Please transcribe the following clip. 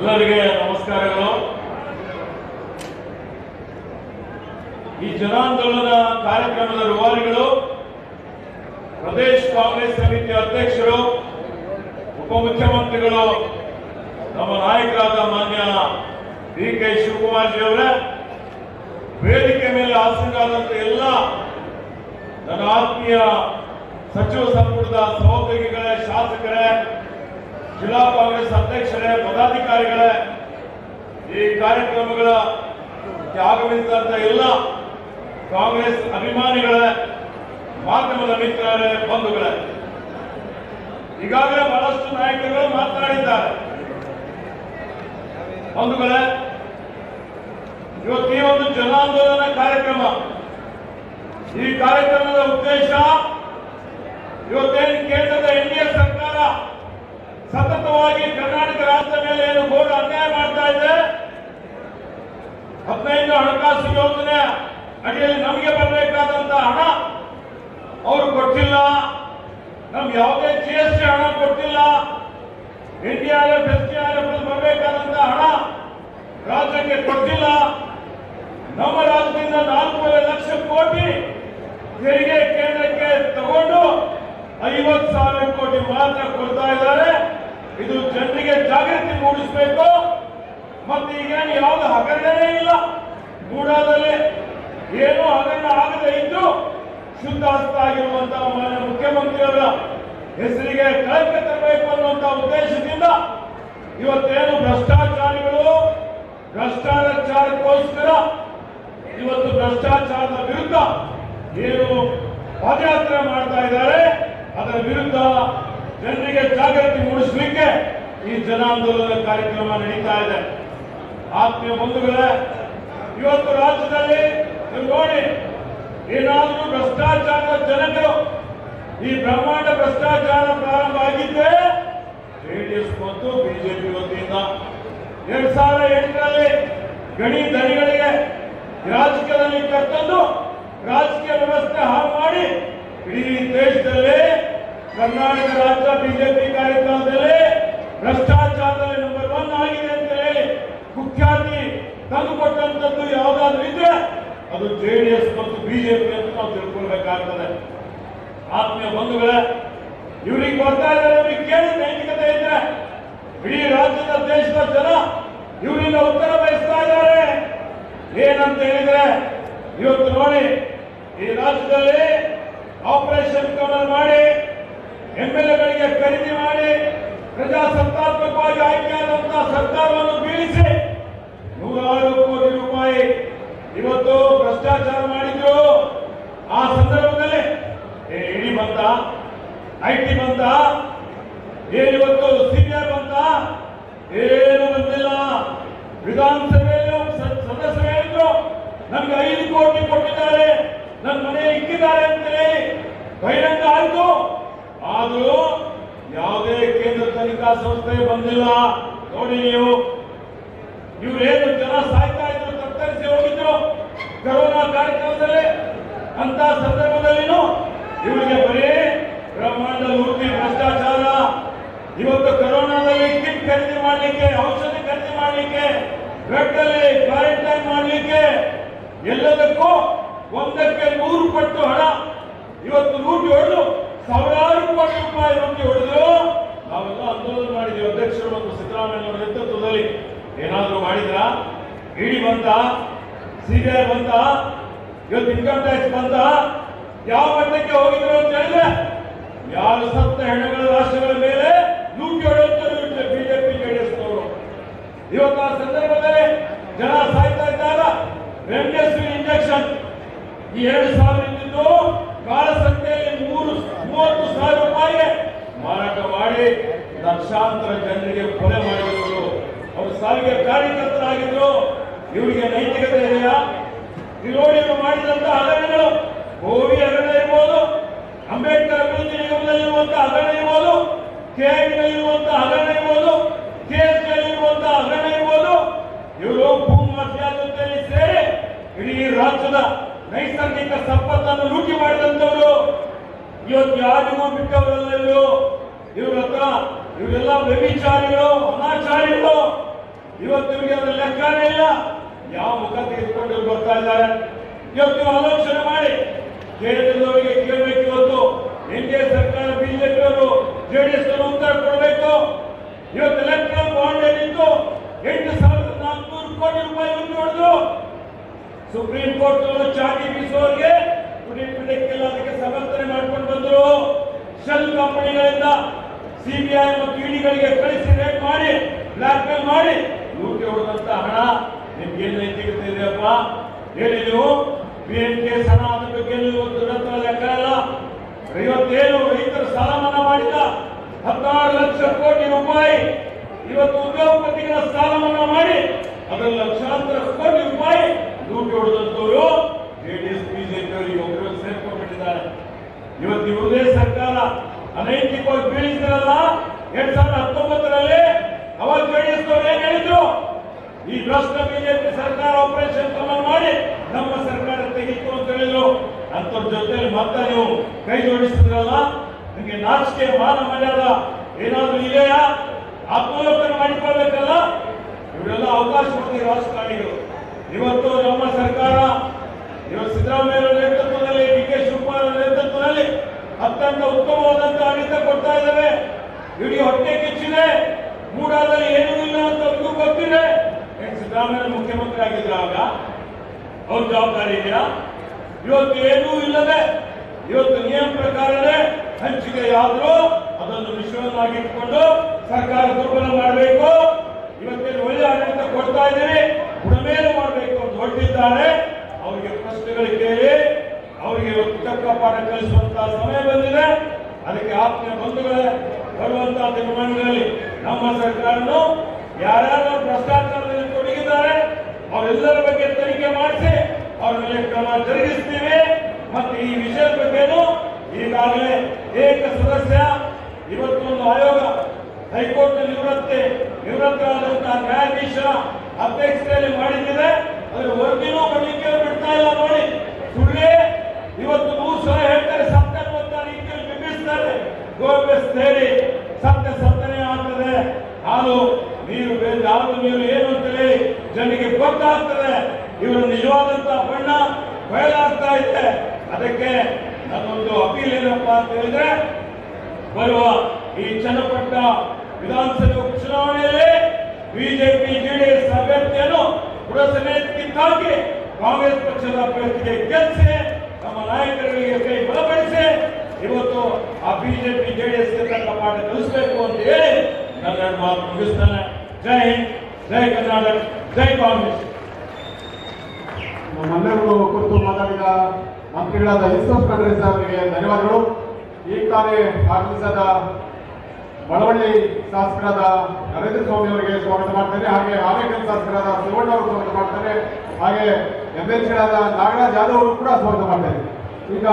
ಎಲ್ಲರಿಗೆ ನಮಸ್ಕಾರಗಳು. ಈ ಜನಾಂದೋಲನ ಕಾರ್ಯಕ್ರಮದ ರೂವಾರಿಗಳು, ಪ್ರದೇಶ ಕಾಂಗ್ರೆಸ್ ಸಮಿತಿ ಅಧ್ಯಕ್ಷರು, ಉಪಮುಖ್ಯಮಂತ್ರಿಗಳು, ನಮ್ಮ ನಾಯಕರಾದ ಮಾನ್ಯ ಡಿ.ಕೆ. ಶಿವಕುಮಾರ್ ಜಿ ಅವರೇ, ವೇದಿಕೆ ಮೇಲೆ ಆಸೀನರಾದಂತ ಎಲ್ಲ ನನ್ನ ಆತ್ಮೀಯ ಸಚಿವ ಸಂಪುಟದ ಸಹೋದ್ಯೋಗಿಗಳೇ, ಶಾಸಕರೇ, ಜಿಲ್ಲಾ ಕಾಂಗ್ರೆಸ್ ಅಧ್ಯಕ್ಷರೇ, ಪದಾಧಿಕಾರಿಗಳೇ, ಈ ಕಾರ್ಯಕ್ರಮಗಳ ಆಗಮಿಸಿದಂತ ಎಲ್ಲ ಕಾಂಗ್ರೆಸ್ ಅಭಿಮಾನಿಗಳೇ, ಮಾಧ್ಯಮದ ಮಿತ್ರರೇ, ಬಂಧುಗಳೇ, ಈಗಾಗಲೇ ಬಹಳಷ್ಟು ನಾಯಕರುಗಳು ಮಾತನಾಡಿದ್ದಾರೆ. ಬಂಧುಗಳೇ, ಇವತ್ತು ಈ ಒಂದು ಜನಾಂದೋಲನ ಕಾರ್ಯಕ್ರಮ, ಈ ಕಾರ್ಯಕ್ರಮದ ಉದ್ದೇಶ ಇವತ್ತೇನು ಕೇಂದ್ರದ ಎನ್ಡಿಎ ಸರ್ಕಾರ ಸತತವಾಗಿ ಕರ್ನಾಟಕ ರಾಜ್ಯದ ಮೇಲೆ ಏನು ಘೋರ ಅನ್ಯಾಯ ಮಾಡ್ತಾ ಇದೆ, 15 ಹಣಕಾಸು ಯೋಜನೆ ಅಡಿಯಲ್ಲಿ ನಮಗೆ ಬರಬೇಕಾದಂತ ಹಣ ಅವರು ಕೊಟ್ಟಿಲ್ಲ, ನಮ್ಗೆ ಯಾವುದೇ GST ಹಣ ಕೊಟ್ಟಿಲ್ಲ, NDRF SDRF ಬರಬೇಕಾದಂತ ಹಣ ರಾಜ್ಯಕ್ಕೆ ಕೊಟ್ಟಿಲ್ಲ, ನಮ್ಮ ರಾಜ್ಯದಿಂದ 4.5 ಲಕ್ಷ ಕೋಟಿ ತೆರಿಗೆ ಕೇಂದ್ರಕ್ಕೆ ತಗೊಂಡು 50,000 ಕೋಟಿ ಮಾತ್ರ ಕೊಡ್ತಾ ಇದ್ದಾರೆ. ಇದು ಜನರಿಗೆ ಜಾಗೃತಿ ಮೂಡಿಸಬೇಕು. ಮತ್ತೆ ಈಗೇನು ಯಾವ್ದು ಹಗರಣನೇ ಇಲ್ಲ, ಗೂಡಾದಲ್ಲಿ ಏನೂ ಹಗರಣ ಆಗದೆ ಇದ್ದು ಶುದ್ಧ ಹಸ್ತ ಆಗಿರುವಂತಹ ಮಾನ್ಯ ಮುಖ್ಯಮಂತ್ರಿಯವರ ಹೆಸರಿಗೆ ಕಳಂಕ ತರಬೇಕು ಅನ್ನುವಂತಹ ಉದ್ದೇಶದಿಂದ ಇವತ್ತೇನು ಭ್ರಷ್ಟಾಚಾರಿಗಳು ಭ್ರಷ್ಟಾಚಾರಕ್ಕೋಸ್ಕರ ಇವತ್ತು ಭ್ರಷ್ಟಾಚಾರದ ವಿರುದ್ಧ ಏನು ಪಾದಯಾತ್ರೆ ಮಾಡ್ತಾ ಇದ್ದಾರೆ, ಅದರ ವಿರುದ್ಧ ಜನರಿಗೆ ಜಾಗೃತಿ ಮೂಡಿಸಲಿಕ್ಕೆ ಈ ಜನಾಂದೋಲನ ಕಾರ್ಯಕ್ರಮ ನಡೀತಾ ಇದೆ. ಆತ್ಮೀಯ ಬಂಧುಗಳೇ, ಇವತ್ತು ರಾಜ್ಯದಲ್ಲಿ ನೀವು ನೋಡಿ, ಏನಾದರೂ ಭ್ರಷ್ಟಾಚಾರದ ಜನಕರು, ಈ ಬ್ರಹ್ಮಾಂಡ ಭ್ರಷ್ಟಾಚಾರ ಪ್ರಾರಂಭ ಆಗಿದ್ದೆ ಜೆಡಿಎಸ್ ಮತ್ತು ಬಿಜೆಪಿ ವತಿಯಿಂದ. 2008ರಲ್ಲಿ ಗಣಿ ಧನಿಗಳಿಗೆ ರಾಜಕೀಯದಲ್ಲಿ ಕರ್ತಂದು ರಾಜಕೀಯ ವ್ಯವಸ್ಥೆ ಹಾಳು ಮಾಡಿ ಇಡೀ ದೇಶದಲ್ಲಿ ಕರ್ನಾಟಕ ರಾಜ್ಯ ಬಿಜೆಪಿ ಕಾರ್ಯಕ್ರಮದಲ್ಲಿ ಭ್ರಷ್ಟಾಚಾರದಲ್ಲಿ ನಂಬರ್ 1 ಆಗಿದೆ ಅಂತ ಹೇಳಿ ಕುಖ್ಯಾತಿ ತಂದುಕೊಟ್ಟಂತದ್ದು ಯಾವುದಾದ್ರೂ ಇದ್ರೆ ಅದು ಜೆಡಿಎಸ್ ಮತ್ತು ಬಿಜೆಪಿ ಅಂತ ನಾವು ತಿಳ್ಕೊಳ್ಬೇಕಾಗ್ತದೆ. ಆತ್ಮೀಯ ಬಂಧುಗಳೇ, ಇವ್ರಿಗೆ ಬರ್ತಾ ಇದ್ದಾರೆ, ಇವ್ರಿಗೆ ಕೇಳಿ ನೈತಿಕತೆ ಇದ್ರೆ ಇಡೀ ರಾಜ್ಯದ ದೇಶದ ಜನ ಇವರಿಂದ ಉತ್ತರ ಬಯಸ್ತಾ ಇದ್ದಾರೆ. ಏನಂತ ಹೇಳಿದ್ರೆ, ಇವತ್ತು ನೋಡಿ, ಈ ರಾಜ್ಯದಲ್ಲಿ ಆಪರೇಷನ್ ಕಮಲ್ ಮಾಡಿ MLAಗಳಿಗೆ ಖರೀದಿ ಮಾಡಿ ಪ್ರಜಾಸತ್ತಾತ್ಮಕವಾಗಿ ಆಯ್ಕೆಯಾದಂತಹ ಸರ್ಕಾರವನ್ನು ಬೀಳಿಸಿ 106 ಕೋಟಿ ರೂಪಾಯಿ ಇವತ್ತು ಭ್ರಷ್ಟಾಚಾರ ಮಾಡಿದ್ರು. ಆ ಸಂದರ್ಭದಲ್ಲಿ ಇಡಿ ಬಂತ, IT ಬಂತ, ಏನಿವತ್ತು CBI ಬಂತ, ಏನು ಬಂದಿಲ್ಲ. ವಿಧಾನಸಭೆಯಲ್ಲೂ ಸದಸ್ಯರು ಹೇಳಿದ್ರು, ನಮ್ಗೆ 5 ಕೋಟಿ ಕೊಟ್ಟಿದ್ದಾರೆ, ನನ್ನ ಮನೆ ಇಕ್ಕಿದ್ದಾರೆ ಅಂತ ಹೇಳಿ ಬಹಿರಂಗ ಆಯ್ತು. ಆದರೂ ಯಾವುದೇ ಕೇಂದ್ರ ತನಿಖಾ ಸಂಸ್ಥೆ ಬಂದಿಲ್ಲ. ನೋಡಿ, ಇವರೇನು ಜನ ಸಾಯ್ತಾ ಇದ್ರು, ತತ್ತರಿಸಿ ಹೋಗಿದ್ರು ಕರೋನಾ ಕಾರ್ಯಕ್ರಮದಲ್ಲಿ. ಅಂತ ಸಂದರ್ಭದಲ್ಲಿನೂ ಇವರಿಗೆ ಬರೀ ಬ್ರಹ್ಮಾಂಡ ಲೂಟಿ ಭ್ರಷ್ಟಾಚಾರ. ಇವತ್ತು ಕರೋನಾದಲ್ಲಿ ಕಿಟ್ ಖರೀದಿ ಮಾಡಲಿಕ್ಕೆ, ಔಷಧಿ ಖರೀದಿ ಮಾಡಲಿಕ್ಕೆ, ಬೆಡ್ ಅಲ್ಲಿ ಕ್ವಾರಂಟೈನ್ ಮಾಡಲಿಕ್ಕೆ, ಎಲ್ಲದಕ್ಕೂ 1ಕ್ಕೆ 100 ಪಟ್ಟು ಹಣ ಇವತ್ತು ಲೂಟಿ ಹೊಡೆದು ಸಾವಿರಾರು ಕೋಟಿ ರೂಪಾಯಿ ಲೂಟಿ ಹೊಡೆದ್ರು. ನಾವೆಲ್ಲ ಆಂದೋಲನ ಮಾಡಿದ್ವಿ, ಅಧ್ಯಕ್ಷರು ಮತ್ತು ಸಿದ್ದರಾಮಯ್ಯ ಅವರ ನೇತೃತ್ವದಲ್ಲಿ. ಏನಾದರೂ ಮಾಡಿದ್ರ? ಇಡಿ ಬಂತ, CBI ಬಂತ, ಇವತ್ತು ಇನ್ಕಮ್ ಟ್ಯಾಕ್ಸ್ ಬಂತ. ಯಾವ ಮಟ್ಟಕ್ಕೆ ಹೋಗಿದ್ರು ಅಂತ ಹೇಳಿದ್ರೆ, ಯಾರು ಸತ್ತ ಹೆಣ್ಣುಗಳ ರಾಷ್ಟ್ರಗಳ ಮೇಲೆ ಲೂಟಿ ಹೊಡೆಯುತ್ತಾರೆ ಬಿಜೆಪಿ ಜೆಡಿಎಸ್ನವರು. ಇವತ್ತು ಆ ಸಂದರ್ಭದಲ್ಲಿ ಜನ ಸಾಯ್ತಾ ಇದ್ದಾಗ ರೆಮ್ಡೆಸಿವಿರ್ ಇಂಜೆಕ್ಷನ್ ಈ 2,000 ಇದ್ದು ಕಾಳಸಂತೆಯಲ್ಲಿ 30,000 ರೂಪಾಯಿಗೆ ಮಾರಾಟ ಮಾಡಿ ಲಕ್ಷಾಂತರ ಜನರಿಗೆ ಕೊಲೆ ಮಾಡಿದ್ರು. ಅವರು ಸಾವಿಗೆ ಕಾರ್ಯಕರ್ತರಾಗಿದ್ರು. ಇವರಿಗೆ ನೈತಿಕತೆ ಇದೆಯಾ? ನೋಡಿ, ಇವರು ಮಾಡಿದಂತ ಹಗರಣಗಳು, ಗೋವಿ ಹಗರಣ ಇರ್ಬೋದು, ಅಂಬೇಡ್ಕರ್ ಅಭಿವೃದ್ಧಿ ನಿಗಮದಲ್ಲಿರುವಂತಹ ಹಗರಣ ಇರ್ಬೋದು, KIDನಲ್ಲಿರುವಂತಹ ಹಗರಣ ಇರ್ಬೋದು, KSನಲ್ಲಿರುವಂತಹ ಹಗರಣ ಇರ್ಬೋದು. ಇವರು ಭೂ ಮಾಫಿಯಾ ಜೊತೆಯಲ್ಲಿ ಸೇರಿ ಇಡೀ ರಾಜ್ಯದ ನೈಸರ್ಗಿಕ ಸಂಪತ್ತನ್ನು ಲೂಟಿ ಮಾಡಿದಂತವರು. ಇವತ್ತು ಯಾರಿಗೂ ಬಿಟ್ಟವರಲ್ಲ ಇವರು. ಇವರ ಹತ್ರ ಇವರೆಲ್ಲ ವ್ಯಭಿಚಾರಿಗಳು, ಅನಾಚಾರಿಗಳು. ಇವತ್ತು ಇವರಿಗೆ ಅದರ ಲೆಕ್ಕನೇ ಇಲ್ಲ. ಯಾವ ಮುಖ ತೆಗೆದುಕೊಂಡು ಬರ್ತಾ ಇದ್ದಾರೆ. ಇವತ್ತು ನೀವು ಆಲೋಚನೆ ಮಾಡಿ ಕೇಂದ್ರದವರಿಗೆ ಕೇಳಬೇಕು. ಇವತ್ತು ಎನ್ಡಿಎ ಸರ್ಕಾರ ಬಿಜೆಪಿ ಅವರು ಜೆಡಿಎಸ್ ಉತ್ತರ ಕೊಡಬೇಕು. ಇವತ್ತು ಎಲೆಕ್ಟ್ರಲ್ ಬಾಂಡ್ ಏನಿತ್ತು 8,400 ಕೋಟಿ ರೂಪಾಯಿ ಹೊಡೆದು ಸುಪ್ರೀಂ ಕೋರ್ಟ್ ಚಾಟಿ ಬೀಸುವವರಿಗೆ ಬಿಡಕ್ಕೆಲ್ಲ ಅದಕ್ಕೆ ಸಮರ್ಥನೆ ಮಾಡ್ಕೊಂಡು ಬಂದರು. ಶೆಲ್ ಕಂಪನಿಗಳಿಂದ ಸಿಬಿಐ ಮತ್ತು ಇಡಿಗಳಿಗೆ ಕಳಿಸಿ ರೇಟ್ ಮಾಡಿ ಬ್ಲಾಕ್ ಮೇಲ್ ಮಾಡಿ ಲೂಟಿ ಹೊಡೆದಂತ ಹಣ ನಿಮ್ಗೆ ಏನ್ ನೈತಿಕತೆ ಇದೆಯಪ್ಪ ಹೇಳಿ. ನೀವು PNKS ಹಣ ಅದ್ರ ಬಗ್ಗೆ ಇವತ್ತು ದುರಂತ ಲೆಕ್ಕ ಇಲ್ಲ. ಇವತ್ತೇನು ರೈತರ ಸಾಲ ಮನ್ನಾ ಮಾಡಿದ 16 ಲಕ್ಷ ಕೋಟಿ ರೂಪಾಯಿ ಇವತ್ತು ಉದ್ಯೋಗಪತಿಗಳ ಸಾಲ ಮನ್ನಾ ಮಾಡಿ ಅದರಲ್ಲಿ ಲಕ್ಷಾಂತರ ಕೋಟಿ ರೂಪಾಯಿ ಲೂಟಿ ಹೊಡೆದಂತವರು ಜೆಡಿಎಸ್ ಬಿಜೆಪಿ ಅವರಿಗೆ ಒಬ್ಬರು ಸೇರ್ಕೊಂಡ್ಬಿಟ್ಟಿದ್ದಾರೆ. ಇವತ್ತು ಇವುದೇ ಸರ್ಕಾರ ಅನೈತಿಕವಾಗಿ ಬೀಳಿಸಿರಲ್ಲ. 2019ರಲ್ಲಿ ಅವಾಗ ಜೆಡಿಎಸ್ ಅವರು ಏನ್ ಹೇಳಿದ್ರು, ಈ ಭ್ರಷ್ಟ ಬಿಜೆಪಿ ಸರ್ಕಾರ ಆಪರೇಷನ್ ಕಮಲ್ ಮಾಡಿ ನಮ್ಮ ಸರ್ಕಾರ ತೆಗಿತು ಅಂತ ಹೇಳಿದ್ರು. ಅಂತವ್ರ ಜೊತೆಲಿ ಮತ್ತೆ ನೀವು ಕೈ ಜೋಡಿಸಿದ್ರಲ್ಲ, ನಿಮಗೆ ನಾಚಿಕೆ ಮಾನ ಮರ್ಯಾದ ಏನಾದ್ರೂ ಇದೆಯಾ? ಆತ್ಮಲೋಕನ ಮಾಡಿಕೊಳ್ಬೇಕಲ್ಲ. ಇವರೆಲ್ಲ ಅವಕಾಶ ಕೊಡ್ತೀವಿ ರಾಜಕಾರಣಿಗಳು. ಇವತ್ತು ನಮ್ಮ ಸರ್ಕಾರ ಇವತ್ತು ಸಿದ್ದರಾಮಯ್ಯ ನೇತೃತ್ವದಲ್ಲಿ DK ಶಿವಕುಮಾರ್ ನೇತೃತ್ವದಲ್ಲಿ ಅತ್ಯಂತ ಉತ್ತಮವಾದಂತ ಆಡಳಿತ ಕೊಡ್ತಾ ಇದ್ದೇವೆ. ಇವರಿಗೆ ಹೊಟ್ಟೆ ಕಿಚ್ಚಿದೆ, ಮೂಡಾದಲ್ಲಿ ಏನೂ ಇಲ್ಲ ಅಂತ ಅವ್ರಿಗೂ ಗೊತ್ತಿದೆ. ಸಿದ್ದರಾಮಯ್ಯ ಮುಖ್ಯಮಂತ್ರಿ ಆಗಿದ್ರು, ಆಗ ಅವ್ರ ಜವಾಬ್ದಾರಿ ಇದೆಯಾ? ಇವತ್ತು ಏನೂ ಇಲ್ಲದೆ ಇವತ್ತು ನಿಯಮ ಪ್ರಕಾರನೇ ಹಂಚಿಕೆಯಾದರೂ ಅದನ್ನು ವಿಶ್ವವನ್ನಾಗಿಟ್ಕೊಂಡು ಸರ್ಕಾರ ದುರ್ಬಲ ಮಾಡಬೇಕು. ಇವತ್ತೇನು ಒಳ್ಳೆ ಆಡಳಿತ ಕೊಡ್ತಾ ಇದ್ದೀವಿ, ಉಡಮೇಲು ಮಾಡಬೇಕು ಅಂತ ಹೊರಟಿದ್ದಾರೆ. ಅವರಿಗೆ ಪ್ರಶ್ನೆಗಳು ಕೇಳಿ ಅವರಿಗೆ ತಕ್ಕ ಪಾಠ ಕಲಿಸುವಂತಹ ಸಮಯ ಬಂದಿದೆ. ಅದಕ್ಕೆ ಆತ್ಮೀಯ ಬಂಧುಗಳೇ, ಬರುವಂತಹ ದಿನಮಾನಗಳಲ್ಲಿ ನಮ್ಮ ಸರ್ಕಾರನು ಯಾರ್ಯಾರು ಭ್ರಷ್ಟಾಚಾರದಲ್ಲಿ ತೊಡಗಿದ್ದಾರೆ ಅವರೆಲ್ಲರ ಬಗ್ಗೆ ತನಿಖೆ ಮಾಡಿಸಿ ಅವ್ರ ಮೇಲೆ ಕ್ರಮ ಜರುಗಿಸ್ತೀವಿ. ಮತ್ತೆ ಈ ವಿಷಯದ ಬಗ್ಗೆನೂ ಈಗಾಗಲೇ ಏಕ ಸದಸ್ಯ ಇವತ್ತೊಂದು ಆಯೋಗ ಹೈಕೋರ್ಟ್ ನಿವೃತ್ತರಾದಂತಹ ನ್ಯಾಯಾಧೀಶರ ಅಧ್ಯಕ್ಷತೆಯಲ್ಲಿ ಮಾಡಿದ್ದಿದೆ. ಅದರ ವರದಿನೂ ಬರಲಿಕ್ಕೆ ಬಿಡ್ತಾ ಇಲ್ಲ. ನೋಡಿ, ಸುಳ್ಳೇ ಇವತ್ತು 100 ಸಲ ಹೇಳ್ತಾರೆ, ಸತ್ಯ ಅನ್ನುವಂತ ರೀತಿಯಲ್ಲಿ ಬಿಂಬಿಸ್ತಾರೆ. ಗೋಬೆಸ್ ಹೇಳಿ ಸತ್ಯ ಸತ್ಯನೇ ಆಗ್ತದೆ. ಹಾಲು ನೀರು ಬೇರೆ ಹಾಲು ನೀರು ಏನು ಅಂತೇಳಿ ಜನರಿಗೆ ಗೊತ್ತಾಗ್ತದೆ. ಇವರ ನಿಜವಾದಂತಹ ಬಣ್ಣ ಬಯಲಾಗ್ತಾ ಇದೆ. ಅದಕ್ಕೆ ನನ್ನೊಂದು ಅಪೀಲ್ ಏನಪ್ಪಾ ಅಂತ ಹೇಳಿದ್ರೆ, ಬರುವ ಈ ಚನ್ನಪಟ್ಟಣ ವಿಧಾನಸಭೆ ಉಪಚುನಾವಣೆಯಲ್ಲಿ ಬಿಜೆಪಿ ಜೆಡಿಎಸ್ ಅಭ್ಯರ್ಥಿಯನ್ನು ಪುರಸಭೆ ಕಿತ್ತಾಕಿ ಕಾಂಗ್ರೆಸ್ ಪಕ್ಷದ ಅಭ್ಯರ್ಥಿಗೆ ಗೆಲ್ಲಿಸಿ ನಮ್ಮ ನಾಯಕರಿಗೆ ಕೈ ಬಲಪಡಿಸಿ ಇವತ್ತು ಆ ಬಿಜೆಪಿ ಜೆಡಿಎಸ್ ತಕ್ಕ ಪಾಠ ಕಲಿಸಬೇಕು ಅಂತ ಹೇಳಿ ನನ್ನ ಮಾತು ಮುಗಿಸ್ತಾನೆ. ಜೈ ಹಿಂದ್, ಜೈ ಕರ್ನಾಟಕ, ಜೈ ಕಾಂಗ್ರೆಸ್. ನಮ್ಮೆಲ್ಲರೂ ಕುರಿತು ಮಾತಾಡಿದ ಮಂತ್ರಿಗಳಾದ ಎಸ್ ಖಂಡ್ರೆ ಅವರಿಗೆ ಧನ್ಯವಾದಗಳು. ಈಗ ತಾನೇ ಆಗಮಿಸಿದ ಬಳವಳ್ಳಿ ಶಾಸಕರಾದ ನರೇಂದ್ರ ಸ್ವಾಮಿ ಅವರಿಗೆ ಸ್ವಾಗತ ಮಾಡ್ತಾರೆ. ಹಾಗೆ ಆನೇಕಲ್ ಶಾಸಕರಾದ ಶಿವಣ್ಣ ಅವರು ಸ್ವಾಗತ ಮಾಡ್ತಾರೆ. ಹಾಗೆ MLC ನಾಗರಾಜ್ ಯಾದವ್ ಅವರು ಕೂಡ ಸ್ವಾಗತ ಮಾಡ್ತಾರೆ. ಈಗ